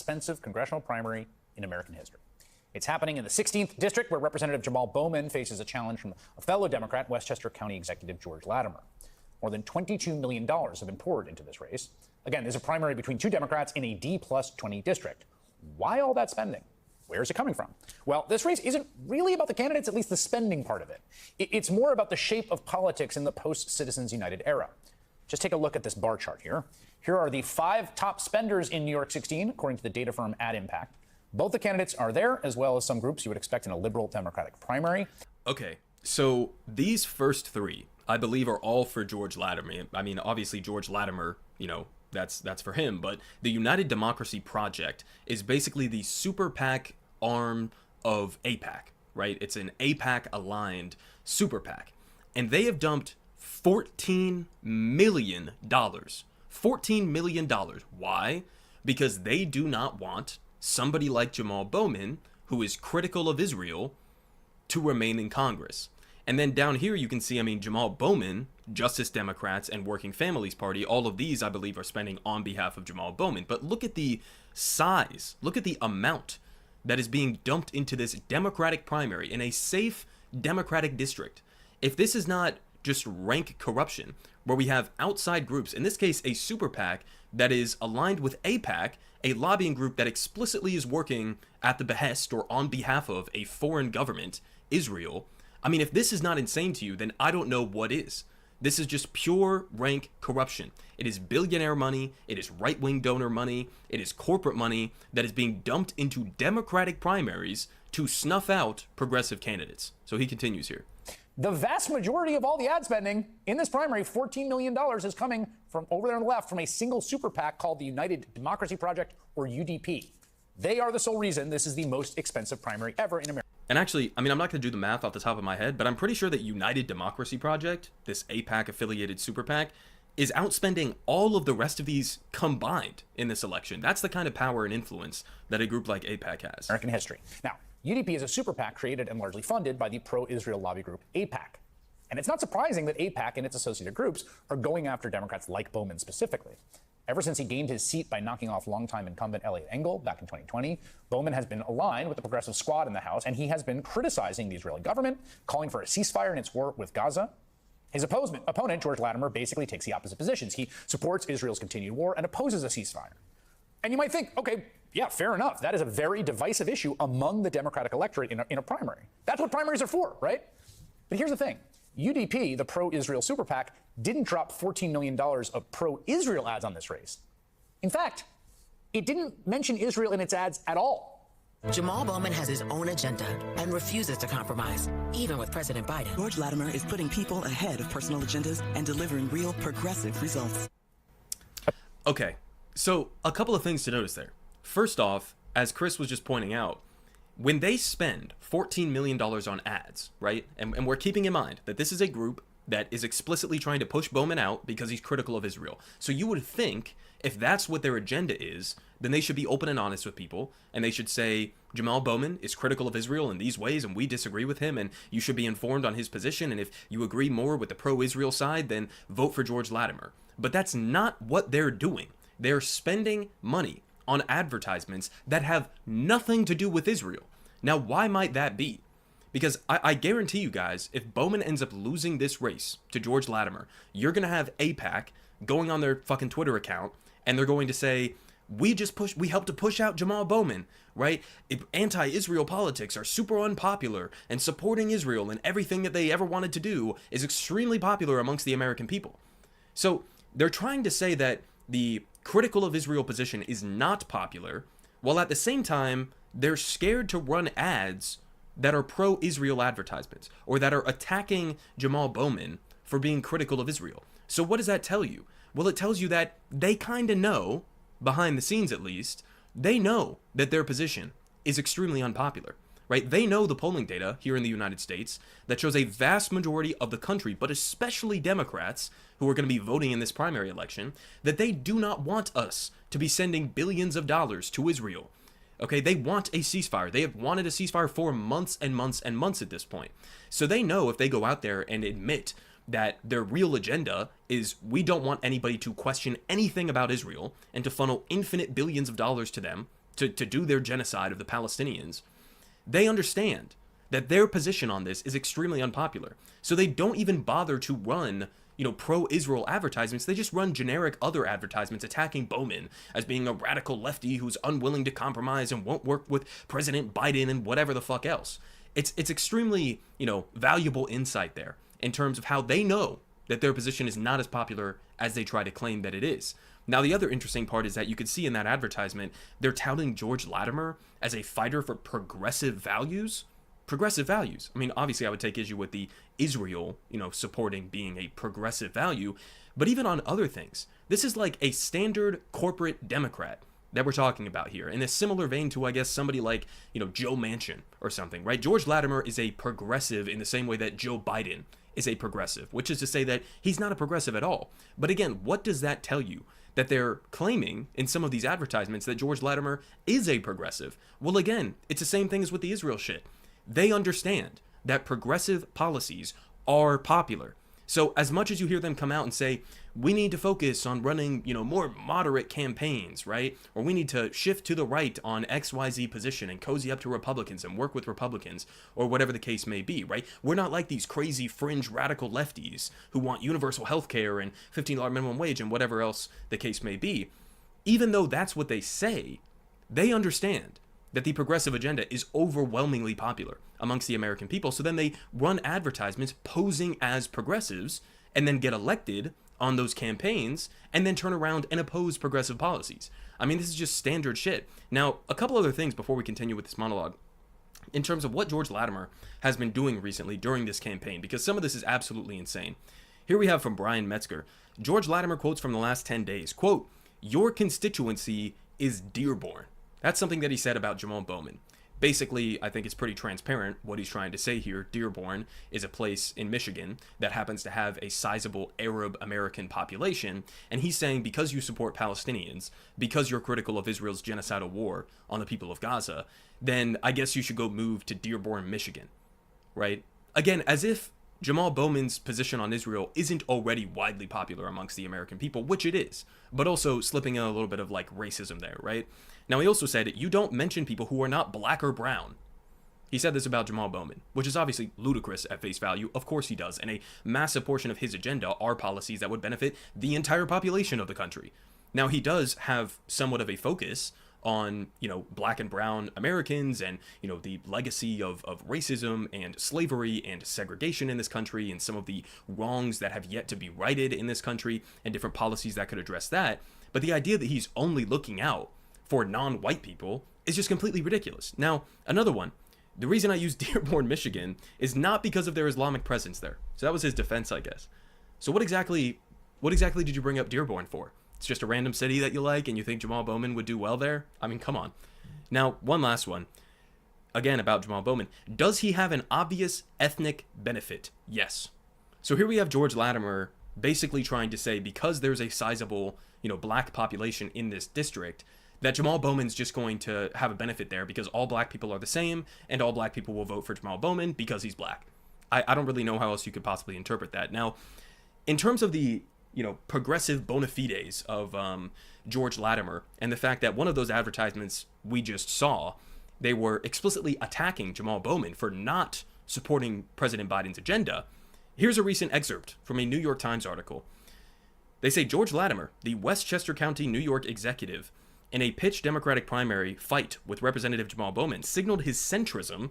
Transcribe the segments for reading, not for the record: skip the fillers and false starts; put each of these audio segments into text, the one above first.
expensive congressional primary in American history. It's happening in the 16th district, where Representative Jamal Bowman faces a challenge from a fellow Democrat, Westchester County Executive George Latimer. More than $22 million have been poured into this race. Again, there's a primary between two Democrats in a D+20 district. Why all that spending? Where is it coming from? Well, this race isn't really about the candidates, at least the spending part of it. It's more about the shape of politics in the post-Citizens United era. Just take a look at this bar chart here. Here are the 5 top spenders in New York 16, according to the data firm AIPAC. Both the candidates are there, as well as some groups you would expect in a liberal Democratic primary. Okay, so these first 3, I believe, are all for George Latimer. I mean, obviously, George Latimer, you know, that's for him. But the United Democracy Project is basically the super PAC arm of AIPAC, right? It's an AIPAC-aligned super PAC. And they have dumped $14 million. $14 million. Why? Because they do not want somebody like Jamal Bowman, who is critical of Israel, to remain in Congress. And then down here you can see, I mean, Jamal Bowman, Justice Democrats, and Working Families Party, all of these, I believe, are spending on behalf of Jamal Bowman. But look at the size, look at the amount that is being dumped into this Democratic primary in a safe Democratic district. If this is not just rank corruption, where we have outside groups, in this case a super PAC that is aligned with AIPAC, a lobbying group that explicitly is working at the behest or on behalf of a foreign government, Israel. I mean, if this is not insane to you, then I don't know what is. This is just pure rank corruption. It is billionaire money, it is right-wing donor money, it is corporate money that is being dumped into Democratic primaries to snuff out progressive candidates. So he continues here. The vast majority of all the ad spending in this primary, $14 million, is coming from over there on the left from a single super PAC called the United Democracy Project, or UDP. They are the sole reason this is the most expensive primary ever in America. And actually, I mean, I'm not going to do the math off the top of my head, but I'm pretty sure that United Democracy Project, this AIPAC-affiliated super PAC, is outspending all of the rest of these combined in this election. That's the kind of power and influence that a group like AIPAC has. American history. Now, UDP is a super PAC created and largely funded by the pro-Israel lobby group AIPAC. And it's not surprising that AIPAC and its associated groups are going after Democrats like Bowman specifically. Ever since he gained his seat by knocking off longtime incumbent Eliot Engel back in 2020, Bowman has been aligned with the progressive squad in the House, and he has been criticizing the Israeli government, calling for a ceasefire in its war with Gaza. His opponent, George Latimer, basically takes the opposite positions. He supports Israel's continued war and opposes a ceasefire. And you might think, okay, yeah, fair enough. That is a very divisive issue among the Democratic electorate in a primary. That's what primaries are for, right? But here's the thing. UDP, the pro-Israel super PAC, didn't drop $14 million of pro-Israel ads on this race. In fact, it didn't mention Israel in its ads at all. Jamal Bowman has his own agenda and refuses to compromise, even with President Biden. George Latimer is putting people ahead of personal agendas and delivering real progressive results. Okay, so a couple of things to notice there. First off, as Chris was just pointing out, when they spend $14 million on ads, right, and we're keeping in mind that this is a group that is explicitly trying to push Bowman out because he's critical of Israel. So you would think if that's what their agenda is, then they should be open and honest with people, and they should say, Jamal Bowman is critical of Israel in these ways, and we disagree with him, and you should be informed on his position, and if you agree more with the pro-Israel side, then vote for George Latimer. But that's not what they're doing. They're spending money on advertisements that have nothing to do with Israel. Now, why might that be? Because I guarantee you guys, if Bowman ends up losing this race to George Latimer, you're going to have AIPAC going on their fucking Twitter account, and they're going to say, we helped to push out Jamal Bowman, right? Anti-Israel politics are super unpopular, and supporting Israel and everything that they ever wanted to do is extremely popular amongst the American people. So they're trying to say that the critical of Israel position is not popular, while at the same time, they're scared to run ads that are pro-Israel advertisements, or that are attacking Jamal Bowman for being critical of Israel. So what does that tell you? Well, it tells you that they kind of know, behind the scenes at least, they know that their position is extremely unpopular, right? They know the polling data here in the United States that shows a vast majority of the country, but especially Democrats who are going to be voting in this primary election, that they do not want us to be sending billions of dollars to Israel. Okay, they want a ceasefire. They have wanted a ceasefire for months and months and months at this point. So they know if they go out there and admit that their real agenda is we don't want anybody to question anything about Israel and to funnel infinite billions of dollars to them to do their genocide of the Palestinians, they understand that their position on this is extremely unpopular. So they don't even bother to run, pro-Israel advertisements. They just run generic other advertisements attacking Bowman as being a radical lefty who's unwilling to compromise and won't work with President Biden and whatever the fuck else. It's extremely, valuable insight there in terms of how they know that their position is not as popular as they try to claim that it is. Now, the other interesting part is that you could see in that advertisement, they're touting George Latimer as a fighter for progressive values. Progressive values. I mean, obviously, I would take issue with the Israel, supporting being a progressive value. But even on other things, this is like a standard corporate Democrat that we're talking about here, in a similar vein to, I guess, somebody like, Joe Manchin or something, right? George Latimer is a progressive in the same way that Joe Biden is a progressive, which is to say that he's not a progressive at all. But again, what does that tell you? That they're claiming in some of these advertisements that George Latimer is a progressive. Well, again, it's the same thing as with the Israel shit. They understand that progressive policies are popular. So as much as you hear them come out and say, we need to focus on running, more moderate campaigns, right? Or we need to shift to the right on XYZ position and cozy up to Republicans and work with Republicans, or whatever the case may be, right? We're not like these crazy fringe radical lefties who want universal health care and $15 minimum wage and whatever else the case may be. Even though that's what they say, they understand that the progressive agenda is overwhelmingly popular amongst the American people. So then they run advertisements posing as progressives and then get elected on those campaigns and then turn around and oppose progressive policies. I mean, this is just standard shit. Now, a couple other things before we continue with this monologue in terms of what George Latimer has been doing recently during this campaign, because some of this is absolutely insane. Here we have from Brian Metzger. George Latimer quotes from the last 10 days, quote, "Your constituency is Dearborn." That's something that he said about Jamal Bowman. Basically, I think it's pretty transparent what he's trying to say here. Dearborn is a place in Michigan that happens to have a sizable Arab American population, and he's saying because you support Palestinians, because you're critical of Israel's genocidal war on the people of Gaza, then I guess you should go move to Dearborn, Michigan, right? Again, as if Jamal Bowman's position on Israel isn't already widely popular amongst the American people, which it is, but also slipping in a little bit of like racism there, right? Now, he also said, you don't mention people who are not black or brown. He said this about Jamal Bowman, which is obviously ludicrous at face value. Of course he does. And a massive portion of his agenda are policies that would benefit the entire population of the country. Now, he does have somewhat of a focus on, black and brown Americans and, the legacy of racism and slavery and segregation in this country and some of the wrongs that have yet to be righted in this country and different policies that could address that. But the idea that he's only looking out for non-white people is just completely ridiculous. Now, another one, the reason I use Dearborn, Michigan is not because of their Islamic presence there. So that was his defense, I guess. So what exactly did you bring up Dearborn for? It's just a random city that you like and you think Jamal Bowman would do well there? I mean, come on. Now, one last one. Again, about Jamal Bowman. Does he have an obvious ethnic benefit? Yes. So here we have George Latimer basically trying to say because there's a sizable, black population in this district, that Jamal Bowman's just going to have a benefit there because all black people are the same and all black people will vote for Jamal Bowman because he's black. I don't really know how else you could possibly interpret that. Now, in terms of the, progressive bona fides of George Latimer and the fact that one of those advertisements we just saw, they were explicitly attacking Jamal Bowman for not supporting President Biden's agenda. Here's a recent excerpt from a New York Times article. They say George Latimer, the Westchester County, New York executive, in a pitched Democratic primary fight with Representative Jamal Bowman, signaled his centrism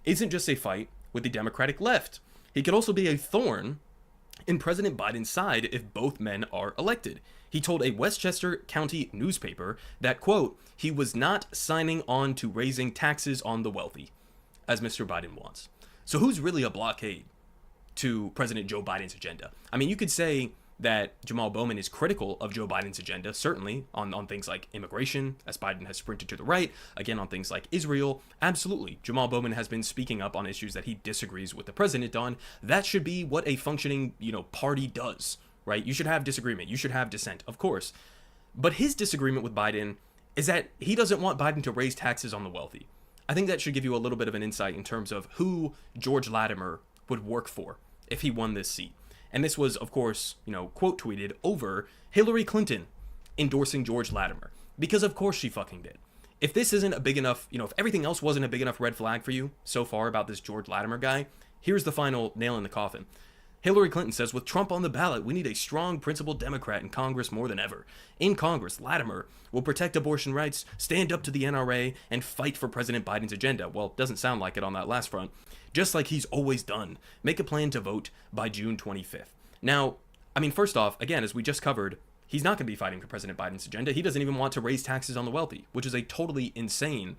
isn't just a fight with the Democratic left. He could also be a thorn in President Biden's side if both men are elected. He told a Westchester County newspaper that, quote, he was not signing on to raising taxes on the wealthy, as Mr. Biden wants. So who's really a blockade to President Joe Biden's agenda? I mean, you could say that Jamal Bowman is critical of Joe Biden's agenda, certainly on things like immigration, as Biden has sprinted to the right, again on things like Israel. Absolutely, Jamal Bowman has been speaking up on issues that he disagrees with the president on. That should be what a functioning, party does, right? You should have disagreement, you should have dissent, of course. But his disagreement with Biden is that he doesn't want Biden to raise taxes on the wealthy. I think that should give you a little bit of an insight in terms of who George Latimer would work for if he won this seat. And this was, of course, quote tweeted over Hillary Clinton endorsing George Latimer. Because of course she fucking did. If this isn't a big enough, if everything else wasn't a big enough red flag for you so far about this George Latimer guy, here's the final nail in the coffin. Hillary Clinton says, with Trump on the ballot, we need a strong, principled Democrat in Congress more than ever. In Congress, Latimer will protect abortion rights, stand up to the NRA, and fight for President Biden's agenda. Well, doesn't sound like it on that last front. Just like he's always done. Make a plan to vote by June 25th. Now, first off, again, as we just covered, he's not going to be fighting for President Biden's agenda. He doesn't even want to raise taxes on the wealthy, which is a totally insane,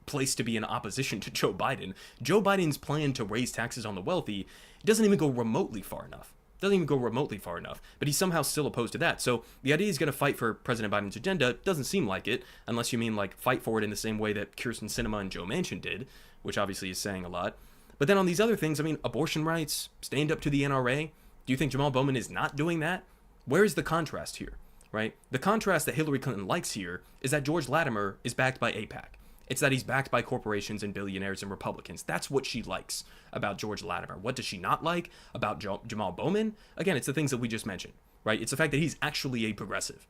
place to be in opposition to Joe Biden. Joe Biden's plan to raise taxes on the wealthy doesn't even go remotely far enough. But he's somehow still opposed to that. So the idea he's going to fight for President Biden's agenda doesn't seem like it, unless you mean like fight for it in the same way that Kyrsten Sinema and Joe Manchin did, which obviously is saying a lot. But then on these other things, abortion rights, stand up to the NRA. Do you think Jamal Bowman is not doing that? Where is the contrast here, right? The contrast that Hillary Clinton likes here is that George Latimer is backed by AIPAC. It's that he's backed by corporations and billionaires and Republicans. That's what she likes about George Latimer. What does she not like about Jamal Bowman? Again, it's the things that we just mentioned, right? It's the fact that he's actually a progressive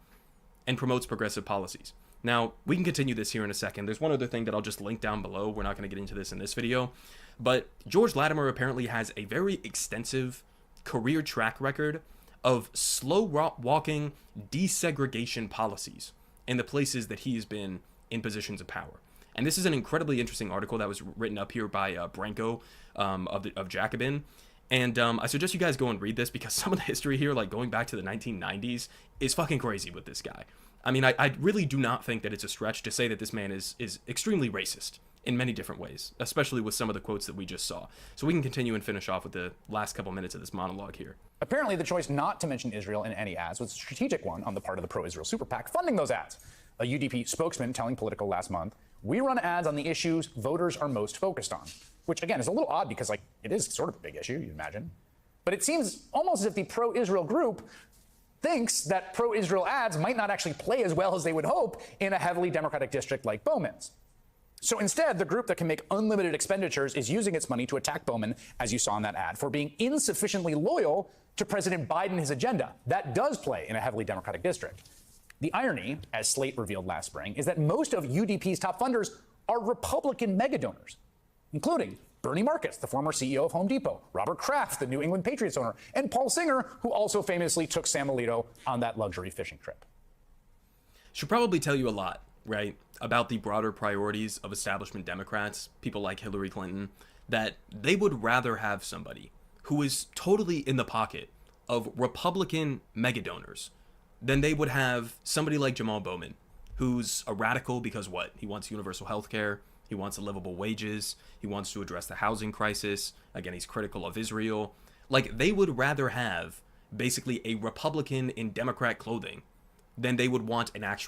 and promotes progressive policies. Now, we can continue this here in a second. There's one other thing that I'll just link down below. We're not going to get into this in this video. But George Latimer apparently has a very extensive career track record of slow walking desegregation policies in the places that he has been in positions of power. And this is an incredibly interesting article that was written up here by Branko of Jacobin. And I suggest you guys go and read this because some of the history here, like going back to the 1990s, is fucking crazy with this guy. I really do not think that it's a stretch to say that this man is extremely racist in many different ways, especially with some of the quotes that we just saw. So we can continue and finish off with the last couple minutes of this monologue here. Apparently, the choice not to mention Israel in any ads was a strategic one on the part of the pro-Israel super PAC funding those ads. A UDP spokesman telling Politico last month, "We run ads on the issues voters are most focused on," which again is a little odd because it is sort of a big issue, you'd imagine. But it seems almost as if the pro-Israel group thinks that pro-Israel ads might not actually play as well as they would hope in a heavily Democratic district like Bowman's. So instead, the group that can make unlimited expenditures is using its money to attack Bowman, as you saw in that ad, for being insufficiently loyal to President Biden and his agenda. That does play in a heavily Democratic district. The irony, as Slate revealed last spring, is that most of UDP's top funders are Republican megadonors, including Bernie Marcus, the former CEO of Home Depot, Robert Kraft, the New England Patriots owner, and Paul Singer, who also famously took Sam Alito on that luxury fishing trip. Should probably tell you a lot, right, about the broader priorities of establishment Democrats, people like Hillary Clinton, that they would rather have somebody who is totally in the pocket of Republican megadonors than they would have somebody like Jamal Bowman, who's a radical because what? He wants universal health care. He wants livable wages. He wants to address the housing crisis. Again, he's critical of Israel. They would rather have basically a Republican in Democrat clothing than they would want an actual